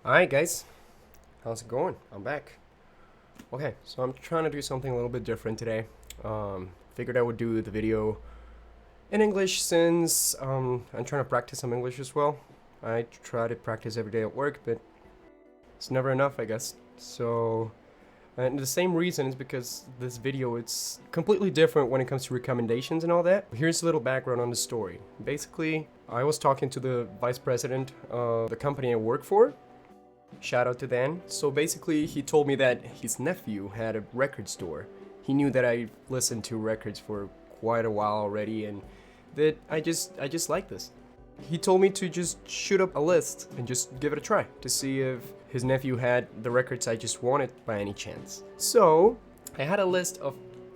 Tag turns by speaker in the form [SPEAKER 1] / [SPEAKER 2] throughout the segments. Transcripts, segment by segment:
[SPEAKER 1] Alright guys, how's it going? I'm back. Okay, so I'm trying to do something a little bit different today. Figured I would do the video in English since I'm trying to practice some English as well. I try to practice every day at work, but it's never enough, I guess. So, and the same reason is because this video, it's completely different when it comes to recommendations and all that. Here's a little background on the story. Basically, I was talking to the vice president of the company I work for. Shout out to Dan. So basically, he told me that his nephew had a record store. He knew that I listened to records for quite a while already, and that I just like this. He told me to just shoot up a list and just give it a try to see if his nephew had the records I just wanted by any chance. So I had a list of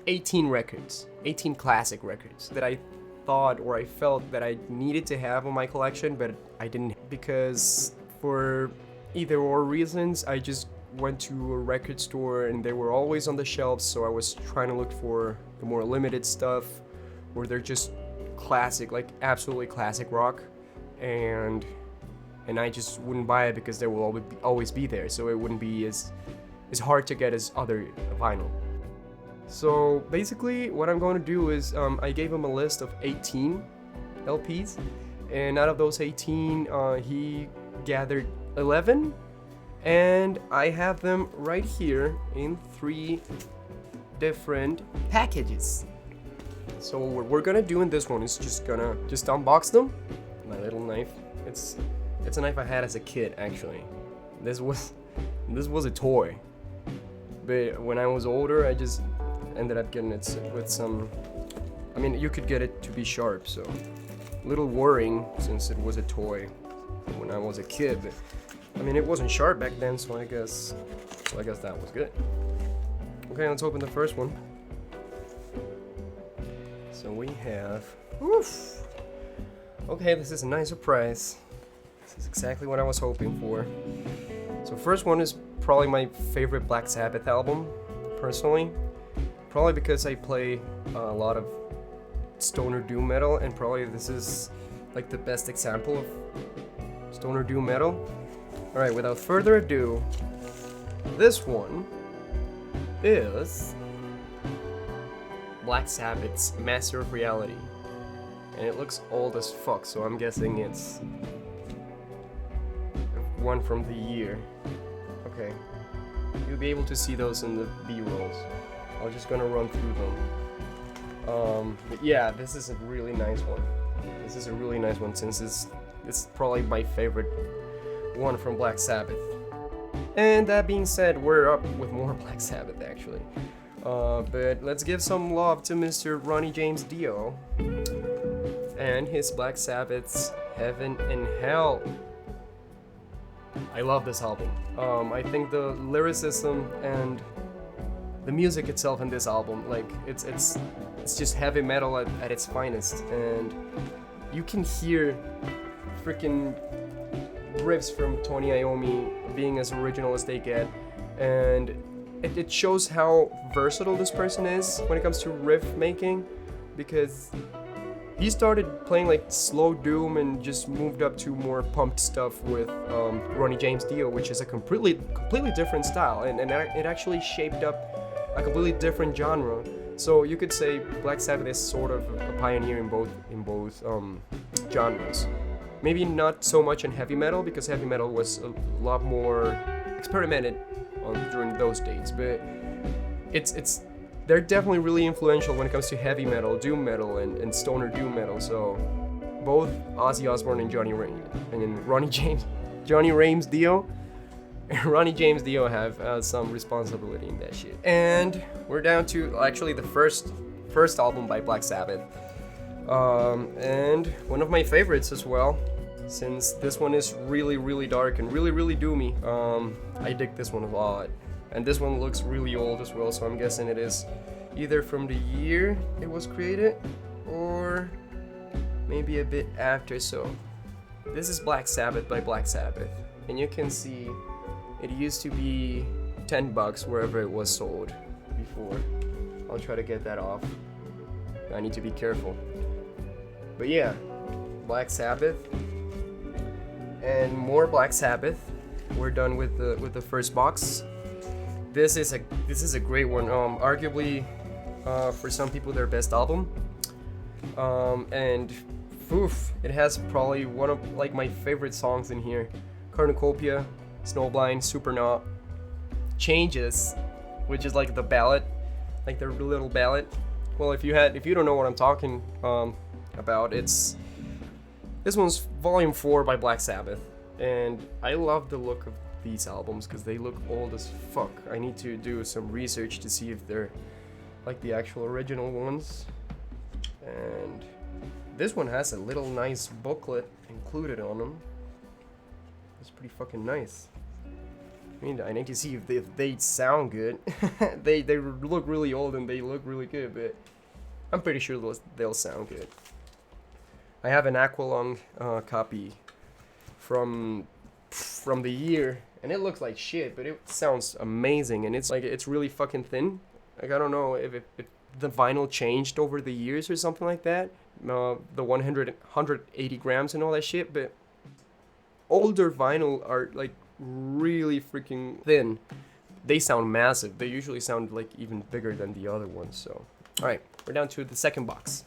[SPEAKER 1] 18 records, 18 classic records that I thought or I felt that I needed to have on my collection, but I didn't because for either or reasons, I just went to a record store and they were always on the shelves, so I was trying to look for the more limited stuff where they're just classic, like absolutely classic rock, and I just wouldn't buy it because they will always be there, so it wouldn't be as hard to get as other vinyl. So basically what I'm going to do is I gave him a list of 18 LPs, and out of those 18 he gathered 11, and I have them right here in 3 different packages. So what we're gonna do in this one is just unbox them. My little knife. It's a knife I had as a kid, actually. This was a toy, but when I was older, I just ended up getting it with some. I mean, you could get it to be sharp, so a little worrying since it was a toy when I was a kid. But I mean, it wasn't sharp back then, so I guess that was good. Okay, let's open the first one. So we have, oof. Okay, this is a nice surprise. This is exactly what I was hoping for. So first one is probably my favorite Black Sabbath album, personally. Probably because I play a lot of stoner doom metal, and probably this is like the best example of stoner doom metal. Alright, without further ado, this one is Black Sabbath's Master of Reality. And it looks old as fuck, so I'm guessing it's one from the year. Okay. You'll be able to see those in the B-rolls. I'm just gonna run through them. But yeah, this is a really nice one. This is a really nice one since it's probably my favorite one from Black Sabbath. And that being said, we're up with more Black Sabbath actually. But let's give some love to Mr. Ronnie James Dio and his Black Sabbath's Heaven and Hell. I love this album. I think the lyricism and the music itself in this album, like it's just heavy metal at its finest, and you can hear freaking riffs from Tony Iommi being as original as they get, and it shows how versatile this person is when it comes to riff making, because he started playing like slow doom and just moved up to more pumped stuff with Ronnie James Dio, which is a completely different style, and it actually shaped up a completely different genre. So you could say Black Sabbath is sort of a pioneer in both genres. Maybe not so much in heavy metal, because heavy metal was a lot more experimented during those days, but they're definitely really influential when it comes to heavy metal, doom metal, and stoner doom metal. So both Ozzy Osbourne and Johnny Rames Dio have some responsibility in that shit. And we're down to actually the first album by Black Sabbath, and one of my favorites as well, since this one is really dark and really doomy. I dig this one a lot, and this one looks really old as well, so I'm guessing it is either from the year it was created or maybe a bit after. So this is Black Sabbath by Black Sabbath, and you can see it used to be $10 wherever it was sold before. I'll try to get that off. I need to be careful. But yeah, Black Sabbath and more Black Sabbath we're done with the first box. This is a great one. Arguably, for some people, their best album. And oof, it has probably one of like my favorite songs in here: Cornucopia, Snowblind, Supernaut, Changes, which is like the ballad, like the little ballad. Well, if you don't know what I'm talking about, this one's Volume 4 by Black Sabbath, and I love the look of these albums because they look old as fuck. I need to do some research to see if they're like the actual original ones. And this one has a little nice booklet included on them. It's pretty fucking nice. I mean, I need to see if they sound good. they look really old and they look really good, but I'm pretty sure they'll sound good. I have an Aqualung copy from the year, and it looks like shit, but it sounds amazing, and it's really fucking thin. Like, I don't know if the vinyl changed over the years or something like that. The 180 grams and all that shit, but older vinyl are like really freaking thin. They sound massive. They usually sound like even bigger than the other ones. So, all right, we're down to the second box.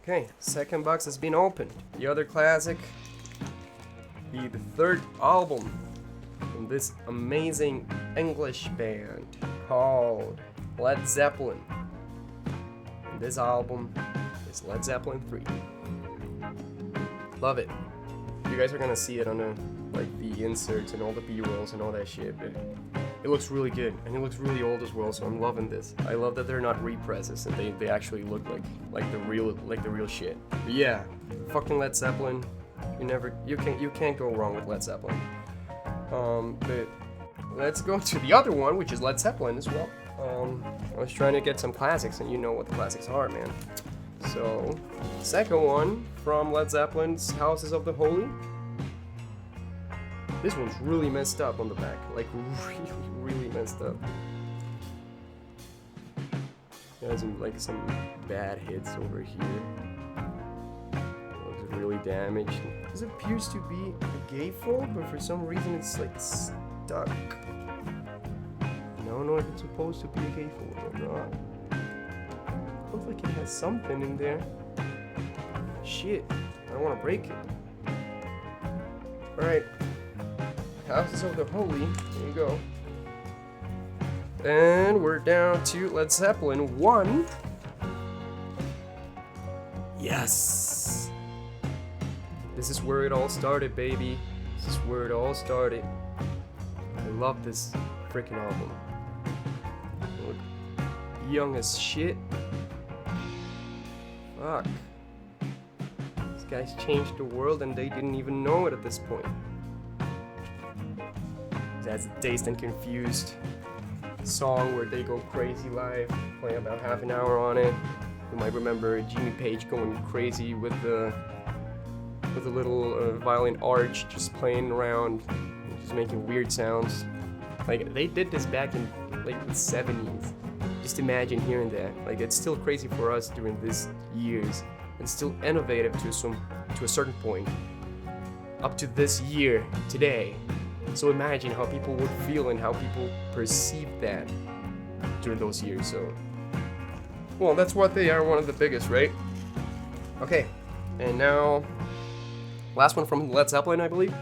[SPEAKER 1] Okay, second box has been opened. The other classic, the third album from this amazing English band called Led Zeppelin. And this album is Led Zeppelin 3. Love it. You guys are gonna see it on the inserts and all the B-rolls and all that shit, but it looks really good, and it looks really old as well, so I'm loving this. I love that they're not represses and they actually look like the real shit. But yeah, fucking Led Zeppelin. You can't go wrong with Led Zeppelin. But let's go to the other one, which is Led Zeppelin as well. I was trying to get some classics, and you know what the classics are, man. So, second one from Led Zeppelin's Houses of the Holy. This one's really messed up on the back, like really messed up. There's some bad hits over here. Looks really damaged. This appears to be a gatefold, but for some reason it's like stuck. I don't know if it's supposed to be a gatefold or not. Looks like it has something in there. Shit, I don't want to break it. Alright. Houses of the Holy, there you go. And we're down to Led Zeppelin 1. Yes! This is where it all started, baby. This is where it all started. I love this freaking album. I look young as shit. Fuck. These guys changed the world and they didn't even know it at this point. That's Dazed and Confused song where they go crazy live, play about half an hour on it. You might remember Jimmy Page going crazy with the little violin arch, just playing around, just making weird sounds. Like, they did this back in like the 70s. Just imagine hearing that. Like, it's still crazy for us during these years, and still innovative to a certain point. Up to this year, today. So imagine how people would feel and how people perceived that during those years. So, well, that's what they are, one of the biggest, right? Okay, and now, last one from Led Zeppelin, I believe.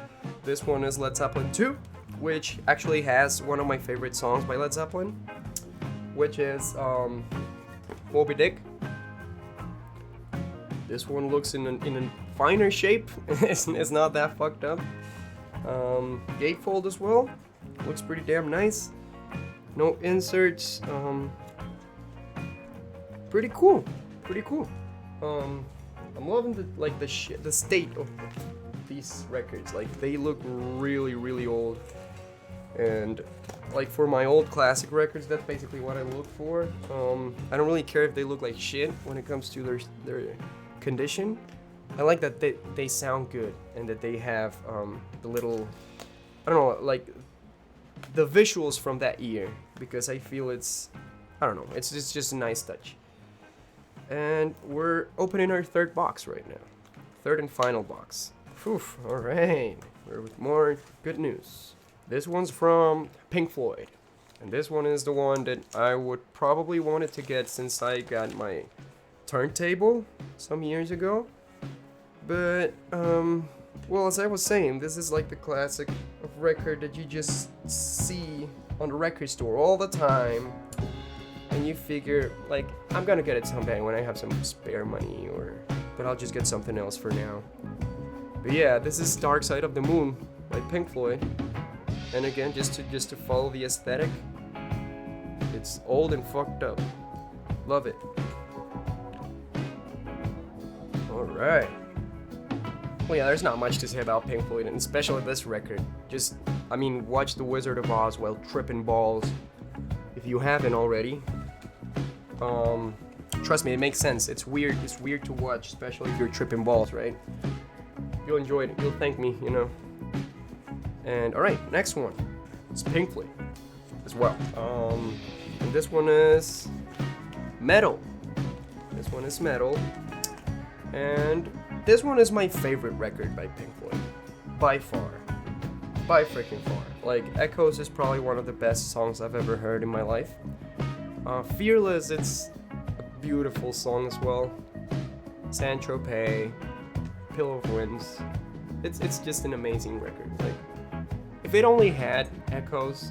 [SPEAKER 1] This one is Led Zeppelin 2, which actually has one of my favorite songs by Led Zeppelin, which is Moby Dick. This one looks in a finer shape. It's not that fucked up. Gatefold as well. Looks pretty damn nice. No inserts. Pretty cool. Pretty cool. I'm loving the state of these records. Like, they look really, really old. And like, for my old classic records, that's basically what I look for. I don't really care if they look like shit when it comes to their condition. I like that they sound good and that they have the little, I don't know, like the visuals from that year, because I feel it's just a nice touch. And we're opening our third box right now. Third and final box. Phew, alright. We're with more good news. This one's from Pink Floyd. And this one is the one that I would probably wanted to get since I got my turntable some years ago. But, well, as I was saying, this is like the classic of record that you just see on the record store all the time. And you figure, like, I'm gonna get it someday when I have some spare money, but I'll just get something else for now. But yeah, this is Dark Side of the Moon by Pink Floyd. And again, just to follow the aesthetic, it's old and fucked up. Love it. Alright. Well, yeah, there's not much to say about Pink Floyd, and especially this record. Just, I mean, watch The Wizard of Oz while tripping balls. If you haven't already. Trust me, it makes sense. It's weird to watch, especially if you're tripping balls, right? You'll enjoy it. You'll thank me, you know. And alright, next one. It's Pink Floyd as well. And this one is Metal. This one is Metal. And this one is my favorite record by Pink Floyd. By far. By freaking far. Like, Echoes is probably one of the best songs I've ever heard in my life. Fearless, it's a beautiful song as well. Saint Tropez, Pillow of Winds. It's just an amazing record. Like, if it only had Echoes,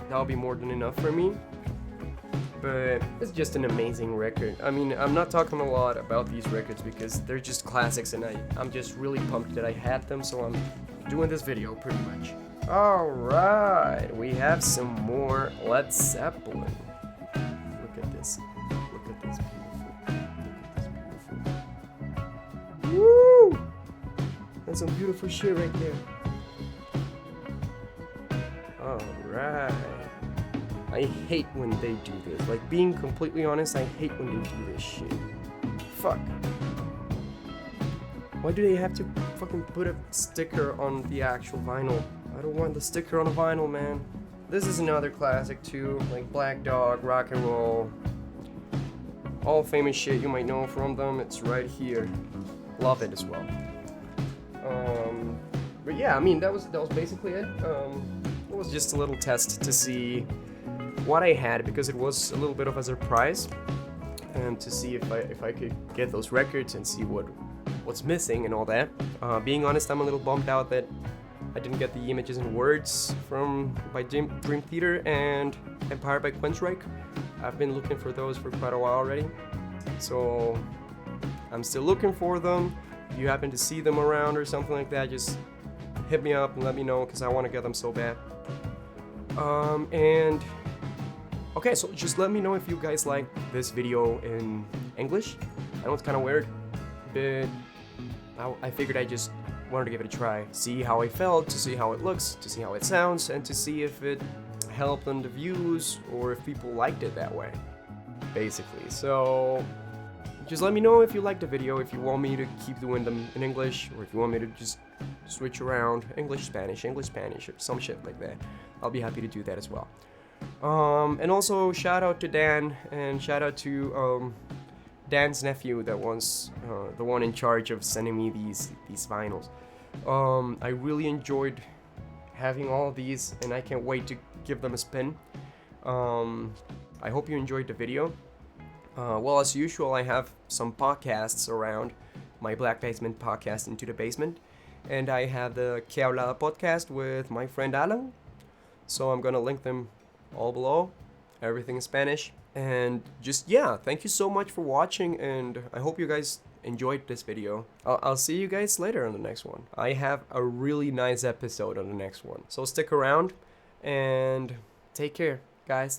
[SPEAKER 1] that would be more than enough for me. But it's just an amazing record. I mean, I'm not talking a lot about these records because they're just classics, and I'm just really pumped that I had them, so I'm doing this video pretty much. Alright, we have some more Led Zeppelin. Look at this. Look at this beautiful. Look at this beautiful. Woo! That's some beautiful shit right there. Alright. I hate when they do this. Like, being completely honest, I hate when they do this shit. Fuck. Why do they have to fucking put a sticker on the actual vinyl? I don't want the sticker on the vinyl, man. This is another classic too, like Black Dog, Rock and Roll. All famous shit you might know from them, it's right here. Love it as well. But yeah, I mean, that was basically it. It was just a little test to see what I had, because it was a little bit of a surprise, and to see if I could get those records and see what's missing and all that. Being honest, I'm a little bummed out that I didn't get the Images and Words by Dream Theater and Empire by Queensryche. I've been looking for those for quite a while already, so I'm still looking for them. If you happen to see them around or something like that, just hit me up and let me know, because I want to get them so bad. And okay, so just let me know if you guys like this video in English. I know it's kind of weird, but I figured I just wanted to give it a try, see how I felt, to see how it looks, to see how it sounds, and to see if it helped on the views or if people liked it that way, basically. So just let me know if you liked the video, if you want me to keep doing them in English, or if you want me to just switch around English, Spanish, or some shit like that. I'll be happy to do that as well. And also shout out to Dan, and shout out to Dan's nephew that was the one in charge of sending me these vinyls. I really enjoyed having all of these, and I can't wait to give them a spin. I hope you enjoyed the video. Well, as usual, I have some podcasts around. My Black Basement podcast, Into the Basement, and I have the Que Habla podcast with my friend Alan. So I'm gonna link them all below. Everything in Spanish. And just, yeah, thank you so much for watching, and I hope you guys enjoyed this video. I'll see you guys later on the next one. I have a really nice episode on the next one, so stick around and take care, guys.